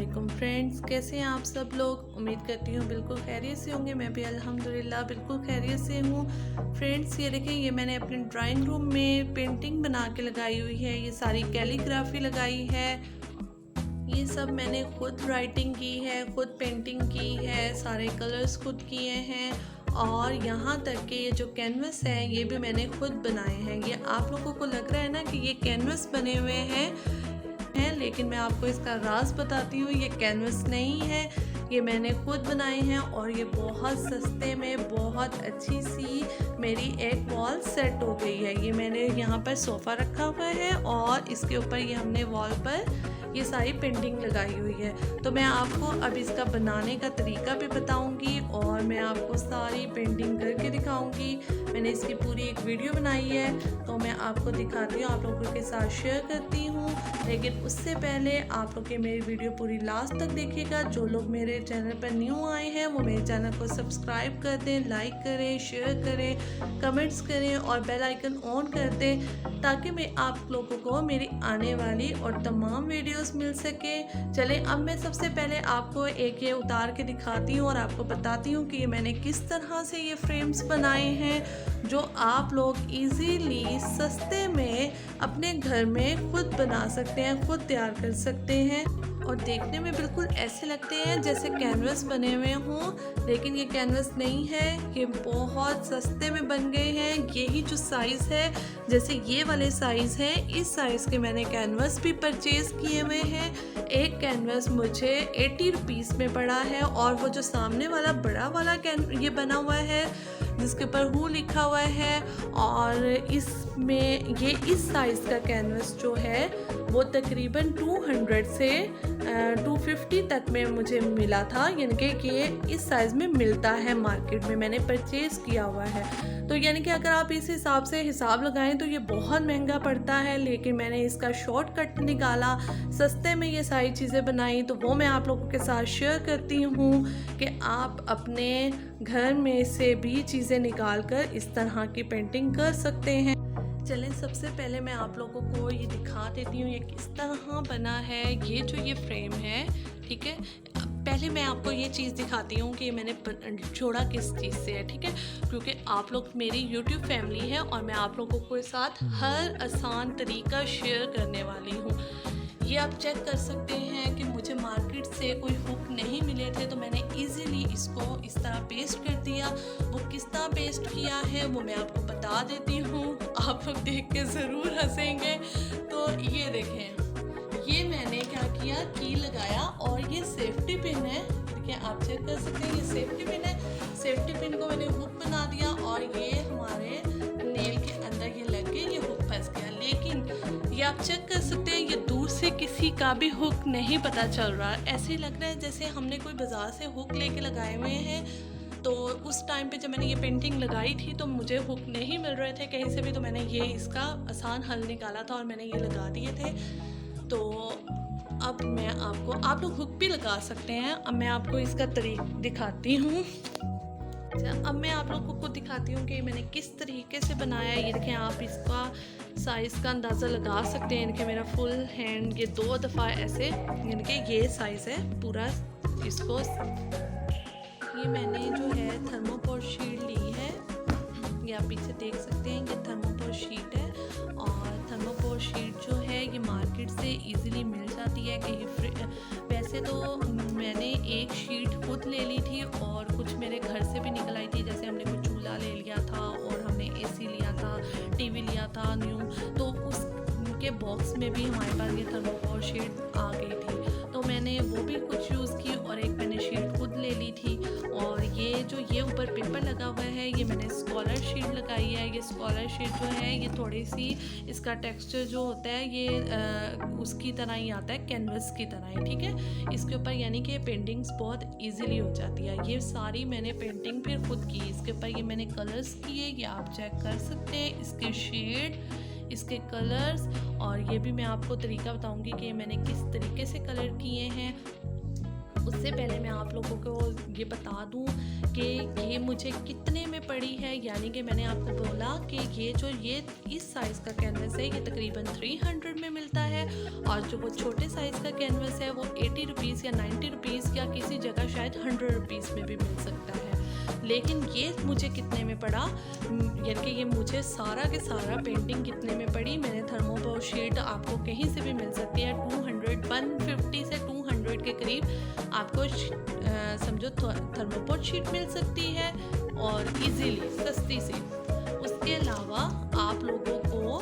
वालेकुम फ्रेंड्स, कैसे हैं आप सब लोग। उम्मीद करती हूँ बिल्कुल खैरियत से होंगे। मैं भी अल्हम्दुलिल्लाह बिल्कुल खैरियत से हूँ। फ्रेंड्स, ये देखें, ये मैंने अपने ड्राइंग रूम में पेंटिंग बना के लगाई हुई है। ये सारी कैलीग्राफी लगाई है। ये सब मैंने खुद राइटिंग की है, खुद पेंटिंग की है, सारे कलर्स खुद किए हैं। और यहाँ तक कि ये जो कैनवस है ये भी मैंने खुद बनाए हैं। ये आप लोगों को लग रहा है ना कि ये कैनवस बने हुए हैं, लेकिन मैं आपको इसका राज बताती हूँ, ये कैनवस नहीं है, ये मैंने खुद बनाए हैं। और ये बहुत सस्ते में बहुत अच्छी सी मेरी एक वॉल सेट हो गई है। ये मैंने यहाँ पर सोफ़ा रखा हुआ है और इसके ऊपर ये हमने वॉल पर ये सारी पेंटिंग लगाई हुई है। तो मैं आपको अब इसका बनाने का तरीका भी बताऊंगी और मैं आपको सारी पेंटिंग करके दिखाऊंगी। मैंने इसकी पूरी एक वीडियो बनाई है, तो मैं आपको दिखाती हूँ, आप लोगों के साथ शेयर करती हूँ। लेकिन उससे पहले आप लोग ये मेरी वीडियो पूरी लास्ट तक देखिएगा। जो लोग मेरे चैनल पर न्यू आए हैं वो मेरे चैनल को सब्सक्राइब कर दें, लाइक करें, शेयर करें, कमेंट्स करें और बेल आइकन ऑन कर दें, ताकि मैं आप लोगों को मेरी आने वाली और तमाम वीडियोस मिल सके। चलें, अब मैं सबसे पहले आपको एक ये उतार के दिखाती हूँ और आपको बताती हूँ कि मैंने किस तरह से ये फ्रेम्स बनाए हैं, जो आप लोग इजीली सस्ते में अपने घर में खुद बना सकते हैं, खुद तैयार कर सकते हैं। और देखने में बिल्कुल ऐसे लगते हैं जैसे कैनवस बने हुए हों, लेकिन ये कैनवस नहीं है, ये बहुत सस्ते में बन गए हैं। यही जो साइज़ है, जैसे ये वाले साइज़ हैं, इस साइज़ के मैंने कैनवस भी परचेज़ किए हुए हैं। एक कैनवस मुझे 80 रुपीज़ में पड़ा है। और वो जो सामने वाला बड़ा वाला ये बना हुआ है जिसके ऊपर हु लिखा हुआ है, और इसमें ये इस साइज़ का कैनवस जो है वो तकरीबन 200 से 250 तक में मुझे मिला था। यानी कि ये इस साइज़ में मिलता है मार्केट में, मैंने परचेज़ किया हुआ है। तो यानी कि अगर आप इस हिसाब से हिसाब लगाएं तो ये बहुत महंगा पड़ता है, लेकिन मैंने इसका शॉर्टकट निकाला, सस्ते में ये सारी चीज़ें बनाई, तो वो मैं आप लोगों के साथ शेयर करती हूँ कि आप अपने घर में से भी चीज़ें निकाल कर इस तरह की पेंटिंग कर सकते हैं। चलें, सबसे पहले मैं आप लोगों को ये दिखा देती हूँ ये किस तरह बना है। ये जो ये फ्रेम है, ठीक है, पहले मैं आपको ये चीज़ दिखाती हूँ कि मैंने जोड़ा किस चीज़ से है, ठीक है, क्योंकि आप लोग मेरी YouTube फैमिली है और मैं आप लोगों के साथ हर आसान तरीका शेयर करने वाली हूँ। ये आप चेक कर सकते हैं कि मुझे मार्केट से कोई हुक नहीं मिले थे, तो मैंने इजीली इसको इस तरह पेस्ट कर दिया। वो किस तरह पेस्ट किया है वो मैं आपको बता देती हूँ, आप लोग देख के ज़रूर हंसेंगे। तो ये देखें, ये मैंने क्या किया, की लगाया और ये सेफ्टी पिन है, देखिए आप चेक कर सकते हैं, ये सेफ्टी पिन है। सेफ्टी पिन को मैंने हुक बना दिया और ये हमारे नेल के अंदर ये लग गए, ये हुक फंस गया। लेकिन ये आप चेक कर सकते हैं, ये दूर से किसी का भी हुक नहीं पता चल रहा है। ऐसे ही लग रहा है जैसे हमने कोई बाज़ार से हुक लेके लगाए हुए हैं। तो उस टाइम पे जब मैंने ये पेंटिंग लगाई थी तो मुझे हुक नहीं मिल रहे थे कहीं से भी, तो मैंने ये इसका आसान हल निकाला था और मैंने ये लगा दिए थे। तो अब मैं आपको, आप लोग हुक भी लगा सकते हैं। अब मैं आपको इसका तरीका दिखाती हूँ। अब मैं आप लोगों को दिखाती हूँ कि मैंने किस तरीके से बनाया है। ये देखें, आप इसका साइज़ का अंदाज़ा लगा सकते हैं। इनके मेरा फुल हैंड ये 2 दफ़ा ऐसे, यानी कि ये साइज़ है पूरा। इसको ये मैंने जो है थर्मोकोल शीट ली है, ये आप पीछे देख सकते हैं, ये थर्मोकोल शीट है। और थर्मोकोल शीट जो है ये मार्केट से इजीली मिल जाती है। कहीं वैसे तो मैंने एक शीट खुद ले ली थी और कुछ मेरे घर से भी निकल आई थी, जैसे हमने कुछ चूल्हा ले लिया था और हमने एसी लिया था, टीवी लिया था न्यू, तो उसके बॉक्स में भी हमारे पास ये थर्मोकोल शीट आ गई थी, तो मैंने वो भी कुछ यूज़ की और एक मैंने शीट खुद ले ली थी। और ये जो ये ऊपर पेपर लगा हुआ है ये मैंने स्कॉलर शीट लगाई है। ये स्कॉलर शीट जो है ये थोड़ी सी, इसका टेक्सचर जो होता है ये उसकी तरह ही आता है, कैनवस की तरह ही, ठीक है। इसके ऊपर यानी कि पेंटिंग्स बहुत इजीली हो जाती है। ये सारी मैंने पेंटिंग फिर खुद की, इसके ऊपर ये मैंने कलर्स किए, ये आप चेक कर सकते हैं, इसके शेड, इसके कलर्स। और ये भी मैं आपको तरीका बताऊंगी कि मैंने किस तरीके से कलर किए हैं। उससे पहले मैं आप लोगों को ये बता दूं कि ये मुझे कितने में पड़ी है। यानी कि मैंने आपको बोला कि ये इस साइज़ का कैनवस है ये तकरीबन 300 में मिलता है, और जो वो छोटे साइज़ का कैनवस है वो 80 रुपीज़ या 90 रुपीज़ या किसी जगह शायद 100 रुपीज़ में भी मिल सकता है। लेकिन ये मुझे कितने में पड़ा, यानी कि ये मुझे सारा के सारा पेंटिंग कितने में पड़ी। मैंने थर्मोकोल शीट आपको कहीं से भी मिल सकती है, 150 से 200 के करीब आपको समझो थर्मोकोल शीट मिल सकती है, और इजीली सस्ती सी। उसके अलावा आप लोगों को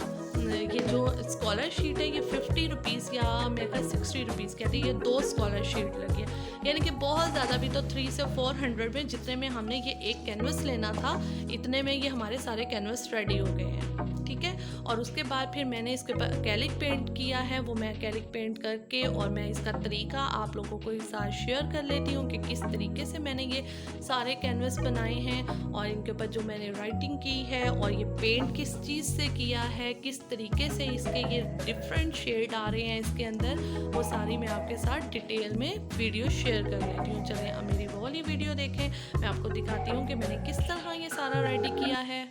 ये जो स्कॉलर शीट है ये 50 रुपीज़ या मेरे ख्याल 60 रुपीज़ कहते हैं, ये 2 स्कॉलर शीट लगी है। यानी कि बहुत ज़्यादा भी तो 300 से 400 में, जितने में हमने ये एक कैनवस लेना था इतने में ये हमारे सारे कैनवस रेडी हो गए हैं, ठीक है। और उसके बाद फिर मैंने इसके ऊपर एक्रेलिक पेंट किया है, वो मैं एक्रेलिक पेंट करके और मैं इसका तरीका आप लोगों को इस साथ शेयर कर लेती हूँ कि किस तरीके से मैंने ये सारे कैनवस बनाए हैं, और इनके ऊपर जो मैंने राइटिंग की है, और ये पेंट किस चीज़ से किया है, किस तरीके से इसके ये डिफरेंट शेड आ रहे हैं इसके अंदर, वो सारी मैं आपके साथ डिटेल में वीडियो शेयर कर लेती हूँ। चलिए अब मेरी वो वाली वीडियो देखें, मैं आपको दिखाती हूँ कि मैंने किस तरह ये सारा रेडी किया है।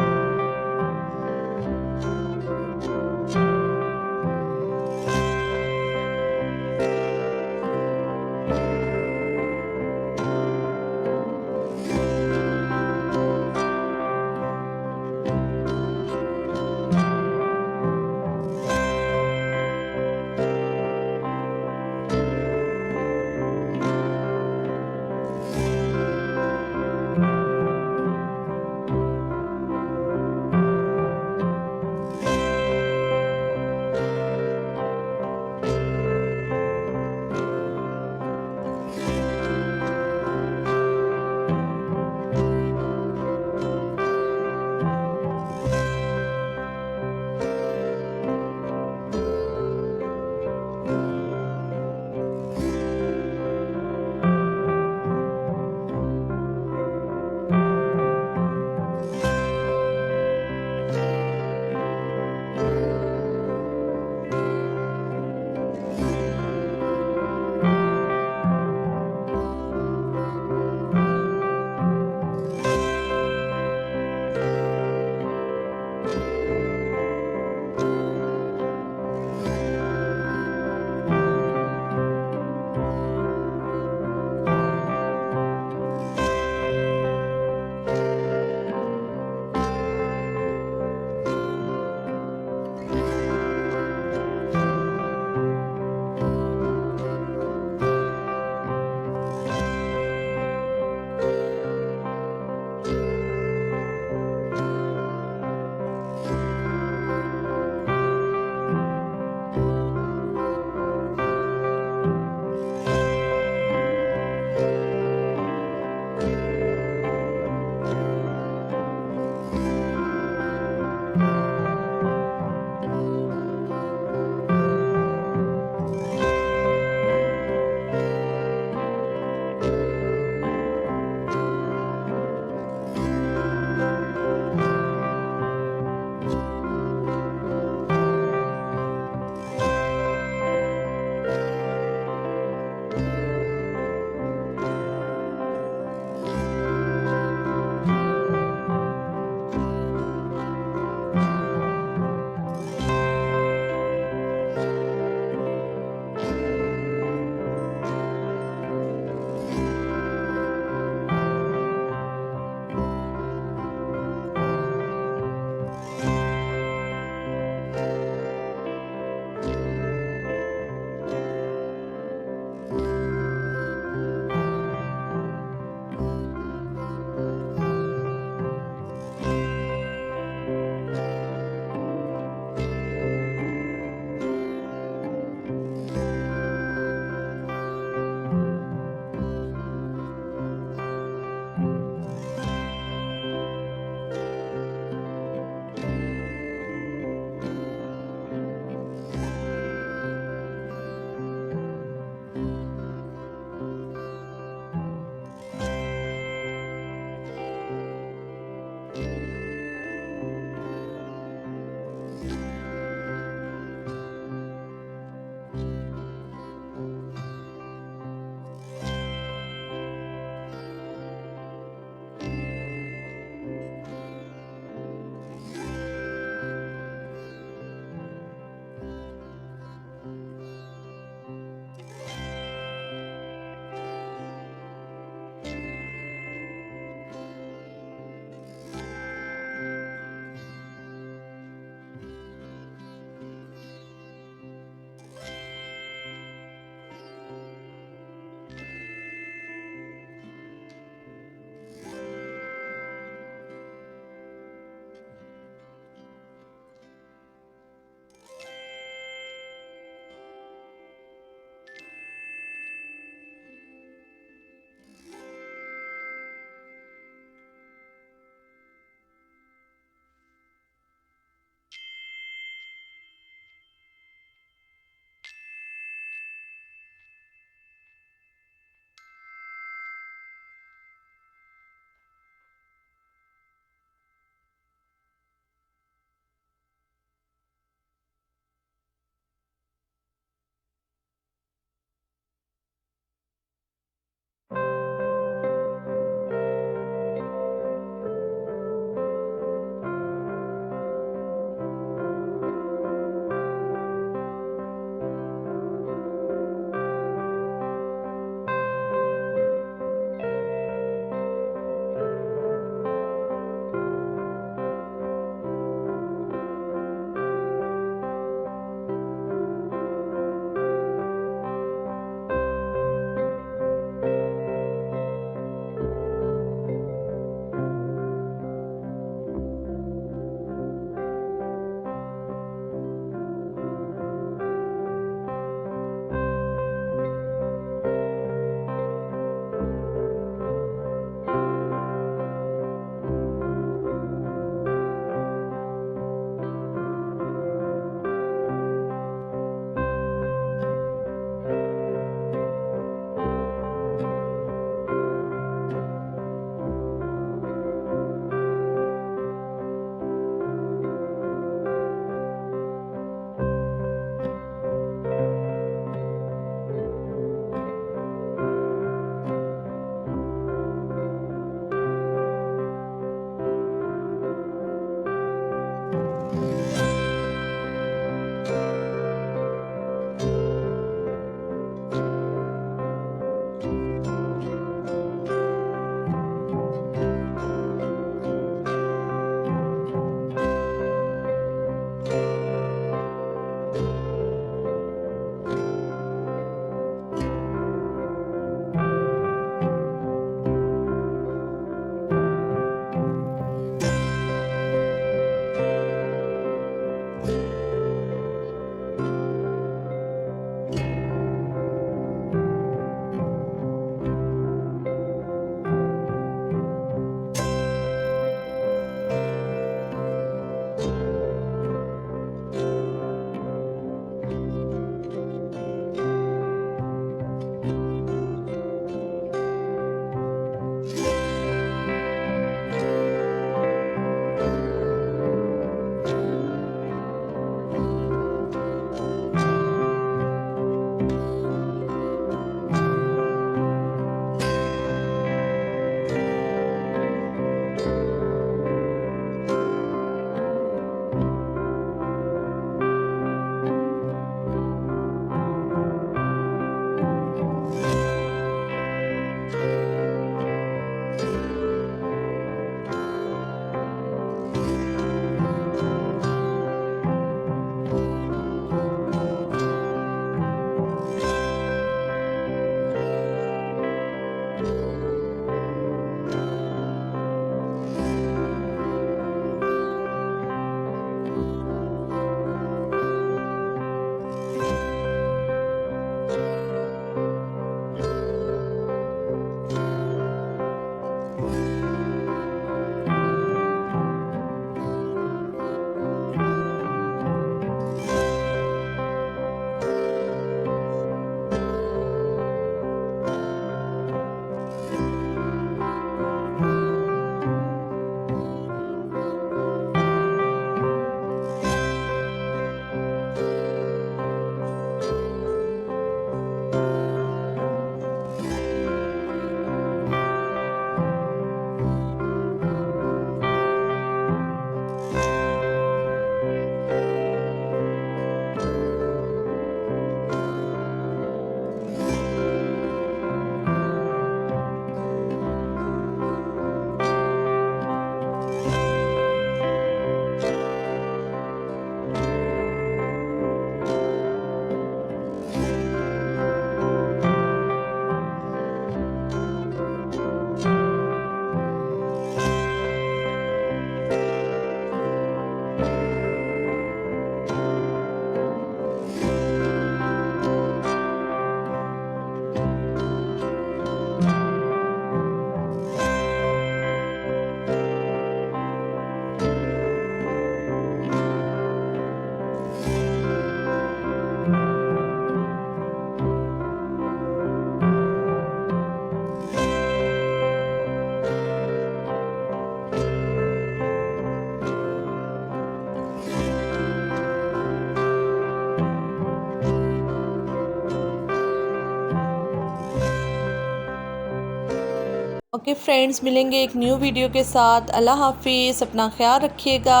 ओके फ्रेंड्स, मिलेंगे एक न्यू वीडियो के साथ। अल्लाह हाफिज़, अपना ख्याल रखिएगा।